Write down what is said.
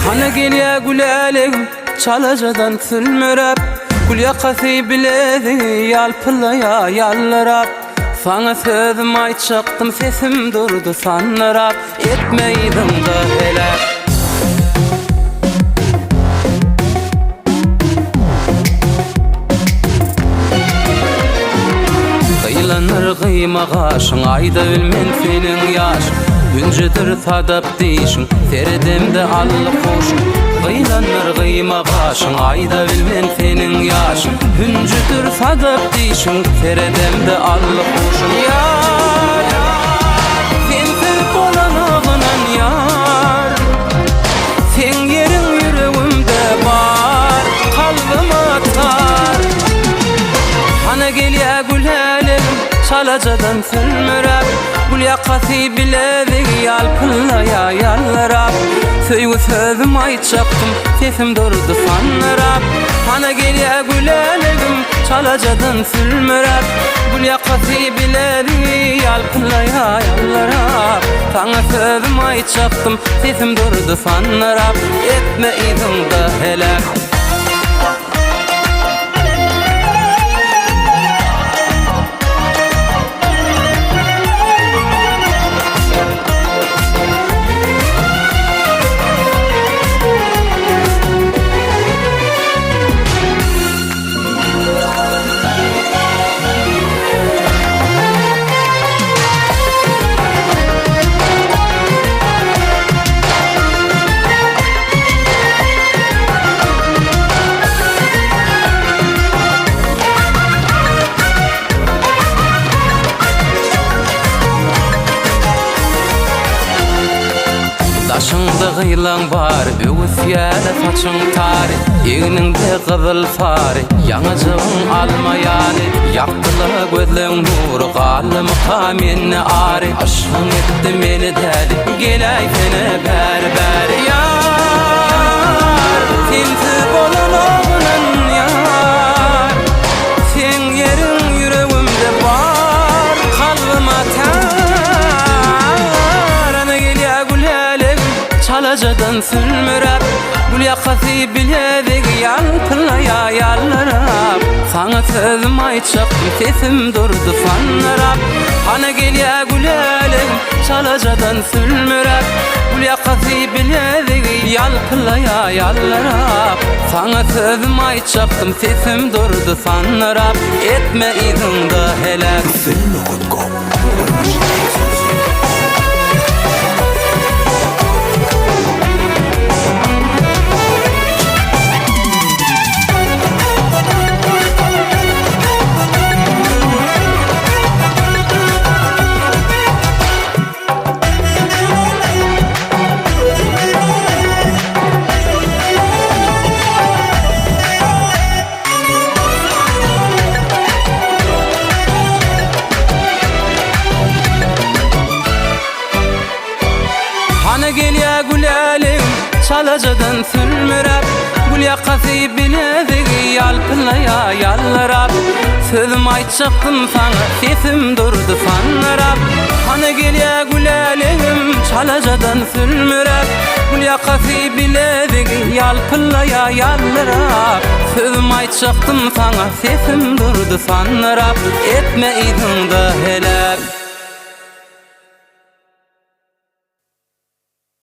Hana gelye gülelim çalacadan sülmürep Gül yakası biledi yalpılaya yallarap Sana sözüm ayçaktım sesim durdu sanlarap Etmeydin da helak Kıylanır kıyma kaşın ayda bilmen senin yaş Hüncüdür sadap deyişin Feridimde allı koşun Kıylanır kıyma kaşın ayda bilmen senin yaş Hüncüdür sadap deyişin Feridimde allı koşun Yar, sensiz olan ağınan yar Sen yerin yüreğimde var Kalbim atar Hana gelye gülelim çalacadan sülmürep Gül yakası biledi yalpılaya yallarap Söygü sözüm ayçaktım sesim durdu sanlarap Hana gelye gülelim çalacadan sülmürep Gül yakası biledi yalpılaya yallarap Sana sözüm ayçaktım sesim durdu sanlarap Etmeydin da helak Başında gıylan var, öğüs yere saçın tari Eğninde kızıl fari, yanıcığın alma yani Yaktıla gözlün nuru, kalım kaminni ari Aşkın etti beni deli, gelay sene berber Yar, sensiz olan oğlun yar Sen yerin yüreğimde var, kalbim atar Ana gelye gülelim çalacadan sülmürep Gül yakası biledi yalpılaya yallarap Sana sözüm ayçaktım sesim durdu sanlarap Hana gelye gülelim çalacadan sülmürep Gül yakası biledi yalpılaya yallarap Sana sözüm ayçaktım sesim durdu sanlarap Etmeydin da helak Hana gelye gülelim çalacadan sülmürep Gül yakası biledi yalpılaya yallarap Sözüm ayçaktım sana sesim durdu sanlarap Hana gelye gülelim çalacadan sülmürep Gül yakası biledi yalpılaya yallarap Sözüm ayçaktım sana sesim durdu sanlarap Etmeydin da helak